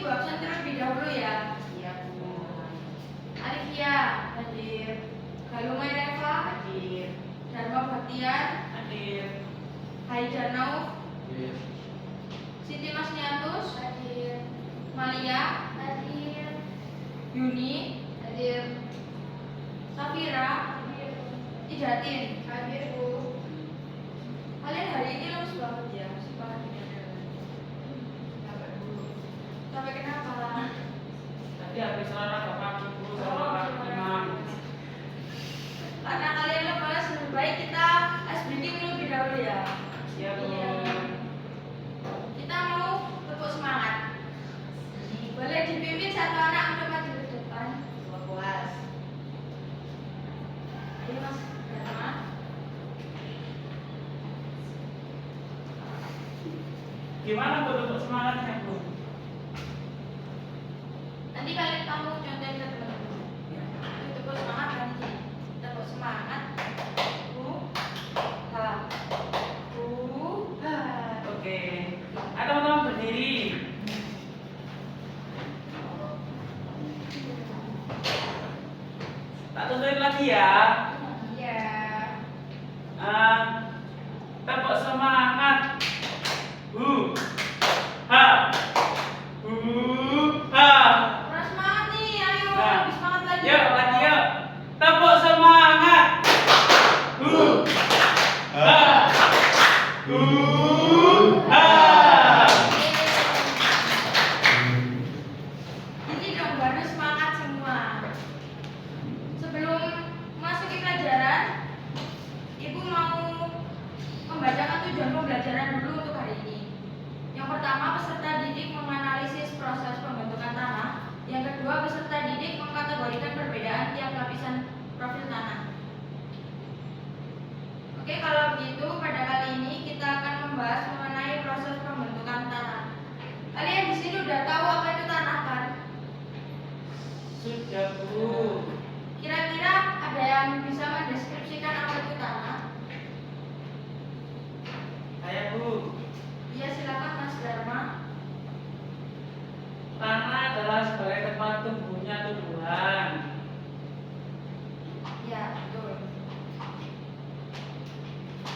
Ibu absen terlebih dahulu ya. Iya, Bu. Alifia hadir. Galumai Reva Hadir. Dharma Bhaktiar Hadir. Haidar Nauf Hadir. Siti Masniatus Hadir. Malia Hadir. Yuni Hadir. Safira Hadir. Idatin. Hadir, Bu. Kalian hari ini lulus banget ya, semangat sampai kenapa? Tadi habis sholat Bapak Ibu sama Pak Imam. Karena kalian lepas, lebih baik kita ice breaking lebih dahulu ya. Iya, Bu. Kita mau tepuk semangat. Boleh dipimpin satu anak untuk maju ke depan. Ketua kelas. Ayo Mas Dharma. Gimana Bu untuk semangatnya, Bu? Nanti kalian kamu contohin ke teman-teman. Itu tepuk semangat kan ini. Tepuk semangat. Ha. Ha. Oke. Ada teman-teman berdiri. Tak tunjukin lagi ya. Iya. Tepuk semangat. Ha. Ha. Kurang semangat nih, ayo Nah. lebih semangat lagi. Yuk, lagi yuk. Tepuk semangat. Ha. Ha. Ini dong baru semangat semua. Sebelum masuki pelajaran, Ibu mau membacakan tujuan pembelajaran dulu untuk hari ini. Yang pertama, peserta didik menganalisis proses pembentukan tanah. Yang kedua, peserta didik mengkategorikan perbedaan tiap lapisan profil tanah. Oke, kalau begitu pada kali ini kita akan membahas mengenai proses pembentukan tanah. Kalian di sini udah tahu apa itu tanah kan? Sudah, Bu. Kira-kira ada yang bisa mendeskripsikan apa itu tanah? Saya, Bu. Iya, silakan Mas Dharma. Tanah adalah sebagai tempat tumbuhnya tumbuhan. Ya, betul.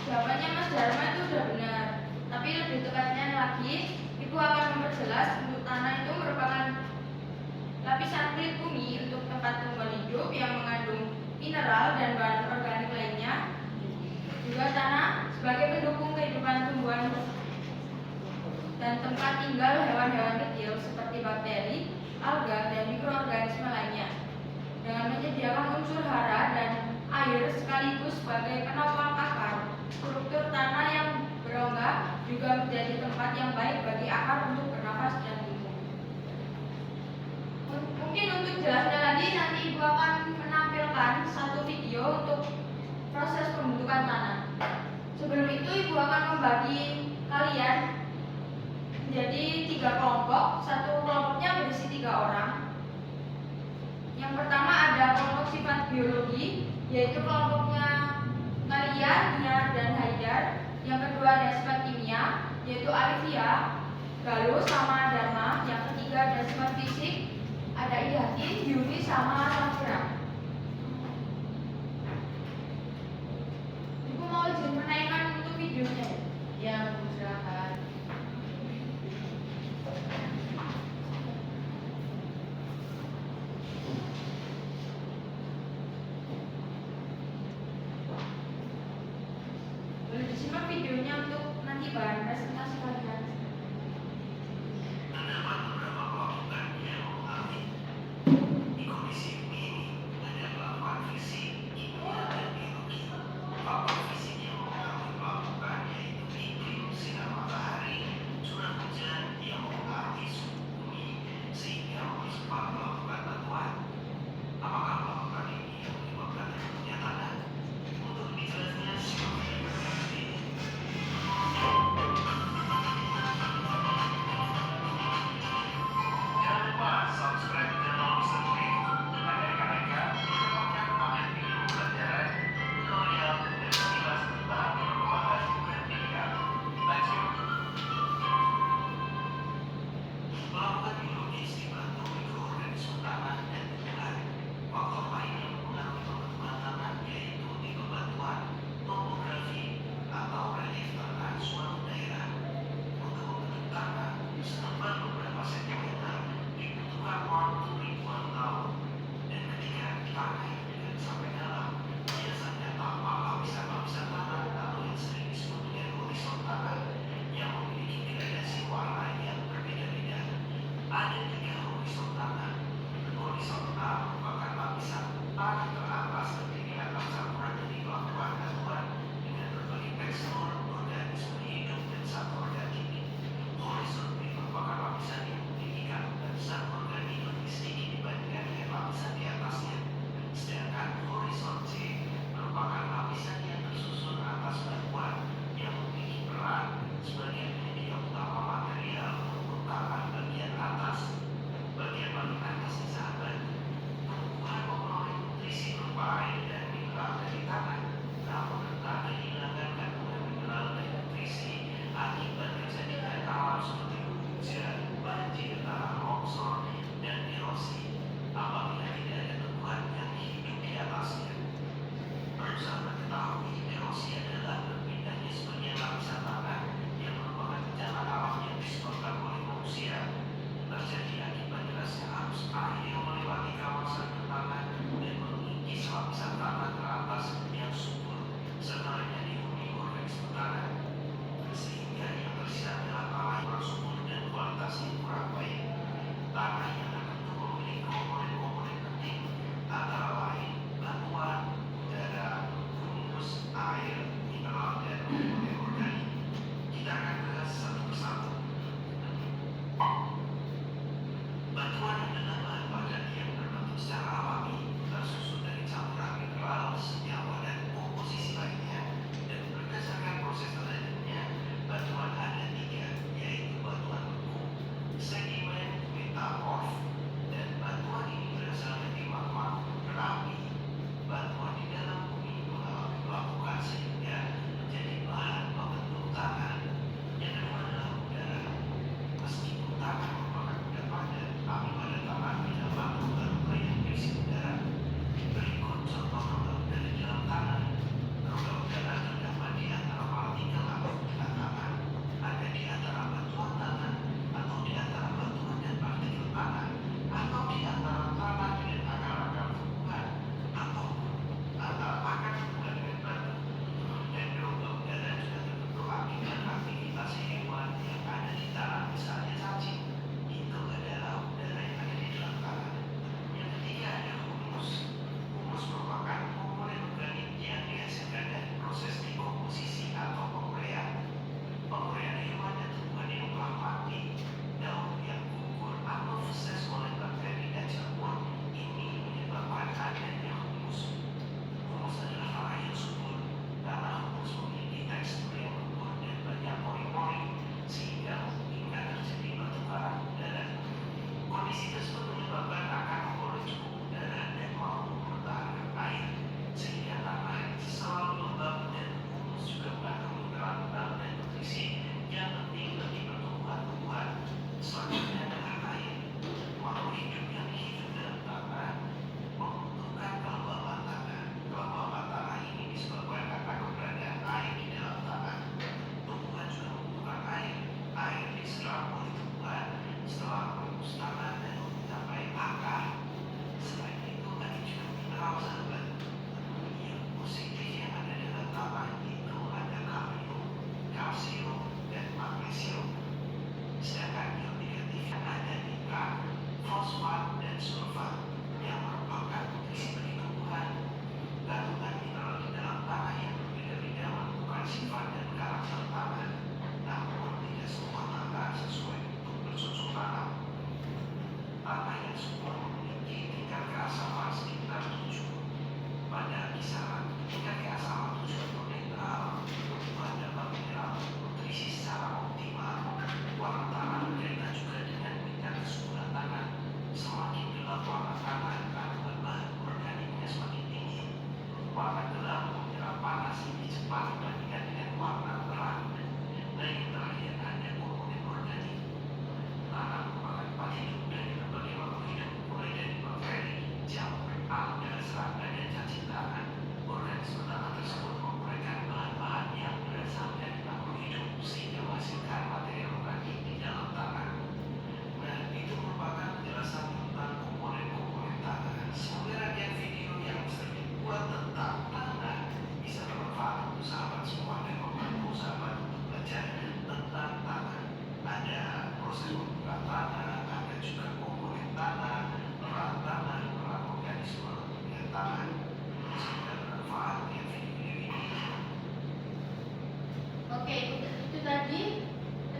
Jawabannya Mas Dharma itu sudah benar. Tapi lebih tepatnya lagi, Ibu akan memperjelas untuk tanah itu merupakan lapisan kulit bumi untuk tempat tumbuhan hidup yang mengandung mineral dan bahan organik lainnya. Juga tanah sebagai pendukung kehidupan tumbuhan dan tempat tinggal hewan-hewan kecil seperti bakteri, alga, dan mikroorganisme lainnya. Dengan menyediakan unsur hara dan air sekaligus sebagai penopang akar, struktur tanah yang berongga juga menjadi tempat yang baik bagi akar untuk bernafas dan tumbuh. Mungkin untuk jelasnya lagi, nanti Ibu akan menampilkan satu video untuk proses pembentukan tanah. Sebelum itu Ibu akan membagi kalian menjadi 3 kelompok. Satu kelompoknya berisi 3 orang. Yang pertama ada kelompok sifat biologi, yaitu kelompoknya Maria, Nia, dan Haidar. Yang kedua ada sifat kimia, yaitu Alifia, Galuh, sama Dharma. Yang ketiga ada sifat fisik, ada Idatin, Yuni, sama Safira. Ibu mau izin menaikkan untuk videonya? Ya, Bu, silakan. Boleh disimak videonya untuk nanti bahan presentasi kalian. Terdapat beberapa kelompok yang mengalami di kondisi ini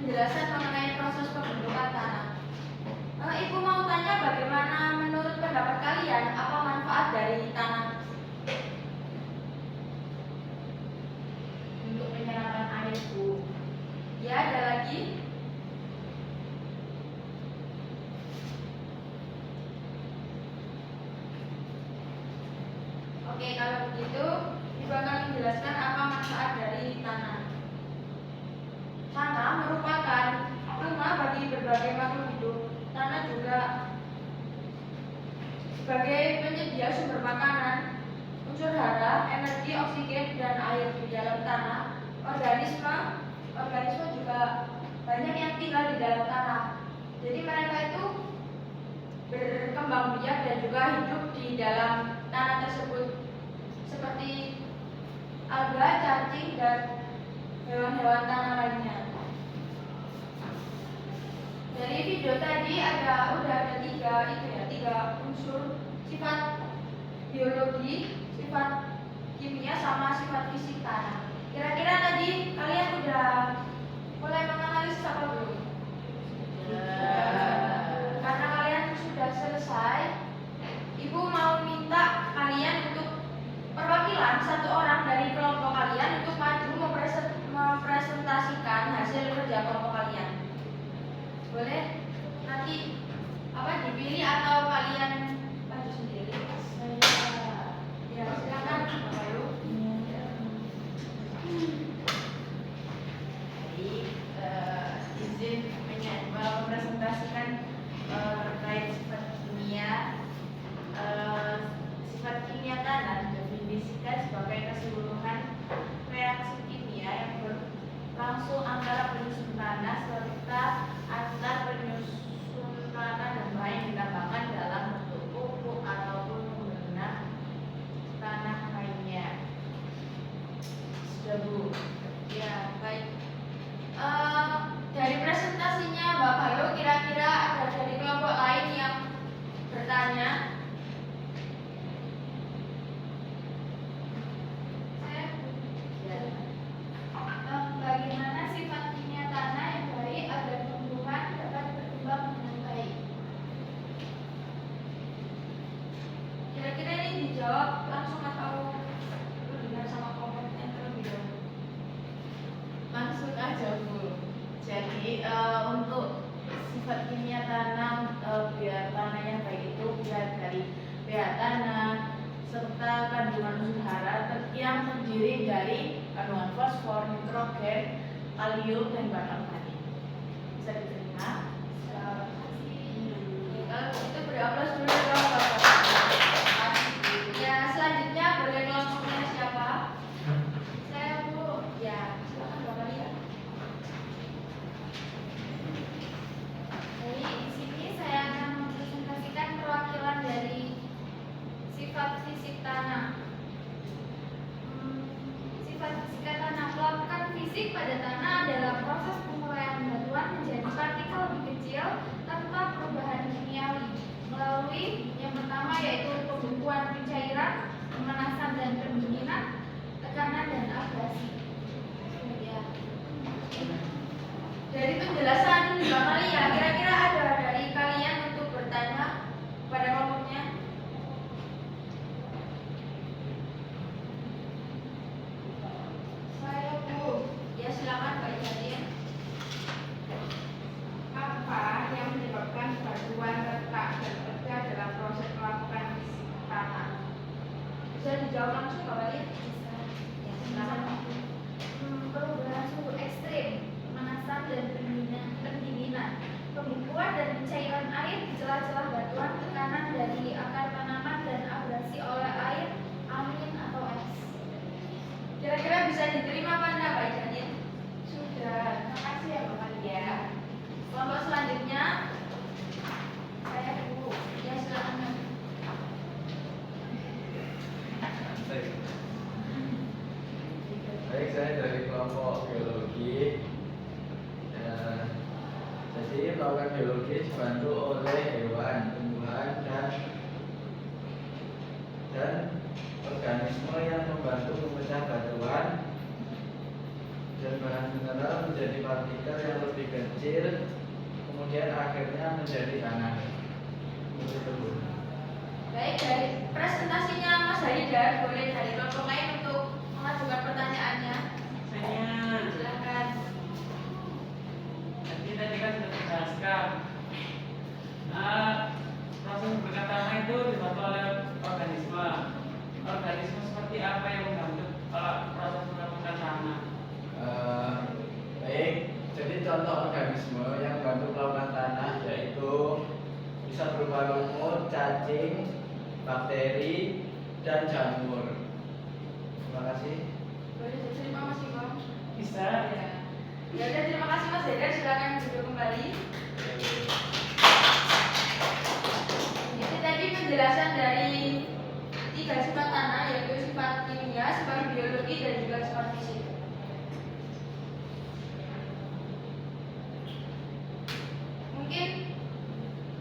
penjelasan mengenai proses pembentukan tanah. Ibu mau tanya bagaimana menurut pendapat kalian apa manfaat dari tanah? Untuk penyerapan air, Bu. Ya, ada lagi? Oke, kalau begitu Ibu akan menjelaskan apa manfaat dari tanah. Tanah merupakan rumah bagi berbagai makhluk hidup. Tanah juga sebagai penyedia sumber makanan, unsur hara, energi, oksigen, dan air di dalam tanah. Organisme juga banyak yang tinggal di dalam tanah. Jadi mereka itu berkembang biak dan juga hidup di dalam tanah tersebut, seperti alga, cacing, dan hewan-hewan tanah lainnya. Dari video tadi udah ada tiga unsur: sifat biologi, sifat kimia, sama sifat fisik tanah. Kira-kira tadi kalian udah mulai menganalisis apa belum? Karena kalian sudah selesai, Ibu mau minta kalian untuk perwakilan satu orang dari kelompok kalian untuk maju mempresentasikan hasil kerja kelompok kalian. Boleh nanti dipilih atau kalian maju sendiri? Ya, silakan Bapak Yu. Izin mempresentasikan terkait sifat kimia tanah didefinisikan sebagai keseluruhan reaksi kimia yang berlangsung antara penyusun tanah serta antar penyusun tanah dan bahan yang ditambahkan dalam bentuk pupuk ataupun pembenah tanah lainnya. Sudah, Bu? Ya, baik. Dari presentasinya Bapak Yu, kira-kira ada dari kelompok lain yang bertanya? Bagaimana sifat kimia tanah yang baik agar tumbuhan dapat berkembang dengan baik? Kira-kira ini dijawab langsung atau dengar sama kelompok yang terlebih dahulu? Langsung aja, Bu. Jadi untuk sifat kimia tanah, biar tanah yang baik itu biar dari pH tanah serta kandungan unsur hara yang terdiri dari kandungan fosfor, nitrogen, kalium, dan bahan organik. Bisa diterima? Kalau begitu beri aplaus dulu ya Bapak. Ya, selanjutnya boleh kelompoknya siapa? Saya, Bu. Ya, silakan Bapak lihat. Jadi di sini saya akan mempresentasikan perwakilan dari sifat fisik tanah. Sifat fisika tanah. Pelapukan fisik pada tanah adalah proses penguraian batuan menjadi partikel lebih kecil tanpa perubahan kimiawi melalui yang pertama yaitu pembekuan pencairan, pemanasan dan pendinginan, tekanan dan abrasi. Ya. Dari penjelasan Mbak Malia, kira-kira ada dari kalian untuk bertanya pada kelompoknya? Saya, Bu. Ya, silakan Mbak Jatin. Apa yang menyebabkan batuan retak dan pecah dalam proses melakukan fisik tanah? Bisa dijawab langsung Mbak Malia? Ya, silakan. Perubahan suhu ekstrim, pemanasan dan pendinginan, pembekuan dan pencairan air di celah-celah batuan, tekanan dari akar tanaman dan abrasi oleh air, angin atau es. Kira-kira bisa diterima apa enggak Mbak Jatin? Sudah, terima kasih ya Bapak Lia. Kelompok selanjutnya, Saya, Bu. ya silakan. Baik, saya dari kelompok biologi. Jadi melakukan biologi dibantu oleh hewan, tumbuhan, dan organisme yang membantu memecah batuan dan bahan mineral menjadi partikel yang lebih kecil, kemudian akhirnya menjadi tanah. Begitu, Bu. Baik, dari presentasinya Mas Haidar, boleh dari kelompok lain untuk mengajukan pertanyaannya. Saya Silakan. jadi tadi kan sudah dijelaskan. Proses pembentukan tanah itu dibantu oleh organisme. Organisme seperti apa yang membantu proses pembentukan tanah? Baik, jadi contoh organisme yang membantu melakukan tanah yaitu bisa berupa lumut, cacing, bakteri, dan jamur. Terima kasih. Boleh diterima Mas Imam? Bisa. Ya. Ya udah, terima kasih Mas Haidar, silakan duduk kembali. Jadi tadi penjelasan dari 3 sifat tanah, yaitu sifat kimia, sifat biologi, dan juga sifat fisik. Mungkin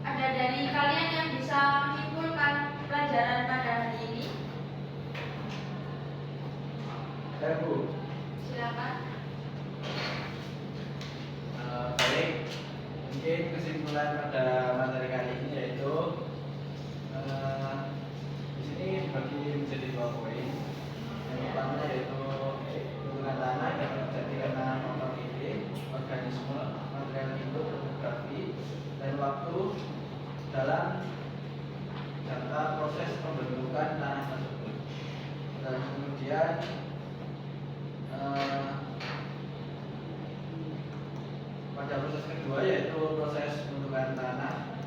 ada dari kalian yang bisa menyimpulkan pelajaran pada hari ini? Saya, Bu. Silakan. Baik, mungkin kesimpulan pada materi kali ini yaitu di sini dibagi menjadi 2 poin. Yang pertama yaitu pembentukan tanah yang terjadi karena faktor iklim, organisme, material hidup, topografi, dan waktu dalam jangka proses pembentukan tanah tersebut. Dan kemudian pada proses kedua yaitu proses pembentukan tanah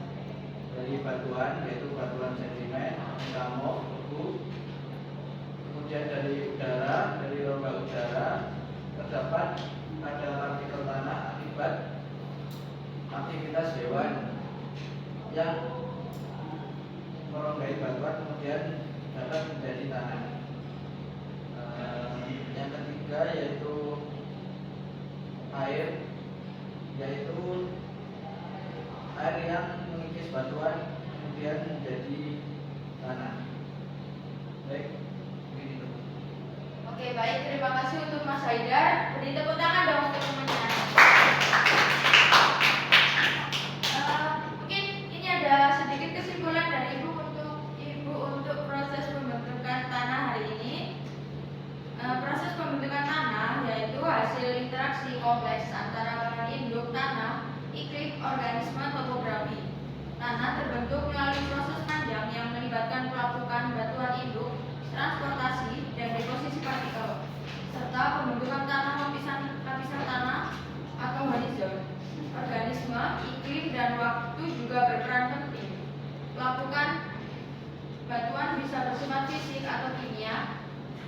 dari batuan, yaitu batuan sedimen, kamu, beku. Kemudian dari udara, dari rongga udara terdapat ada partikel tanah akibat aktivitas hewan yang meronggai batuan kemudian dapat menjadi tanah. Yang ketiga yaitu air, yaitu air yang mengikis batuan kemudian menjadi tanah. Baik, begitu. Oke, baik, terima kasih untuk Mas Haidar. Beri tepuk tangan dong untuk temannya. Mungkin ini ada sedikit kesimpulan dari Ibu untuk proses pembentukan tanah hari ini. Proses pembentukan tanah yaitu hasil interaksi kompleks antara bahan induk tanah, iklim, organisme, topografi. Tanah terbentuk melalui proses panjang yang melibatkan pelapukan batuan induk, transportasi, dan deposisi partikel, serta pembentukan tanah lapisan tanah atau horizon. Organisme, iklim, dan waktu juga berperan penting. Pelapukan batuan bisa bersifat fisik atau kimia,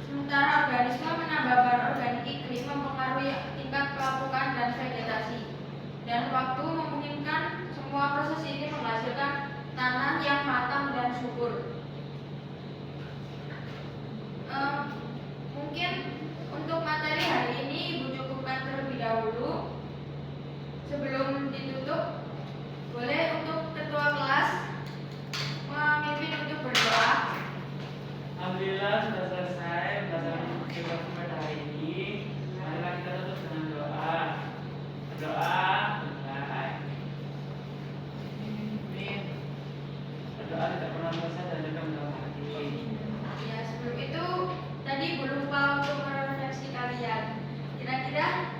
sementara organisme menambah bahan organik. Iklim mempengaruhi tingkat pelapukan dan vegetasi, dan waktu memungkinkan semua proses ini menghasilkan tanah yang matang dan subur. Mungkin untuk materi hari ini Ibu cukupkan terlebih dahulu. Sebelum ditutup, boleh untuk ketua kelas memimpin untuk berdoa. Alhamdulillah sudah selesai pelajaran kita pada hari ini. Marilah kita tutup dengan doa. Berdoa, mulai. Berdoa tidak pernah selesai dan juga dalam hati. Ya, sebelum itu tadi belum lupa untuk merefleksi kalian. Kira-kira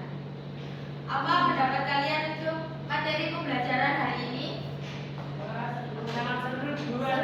apa pendapat kalian untuk materi pembelajaran hari ini? Sangat seru juga.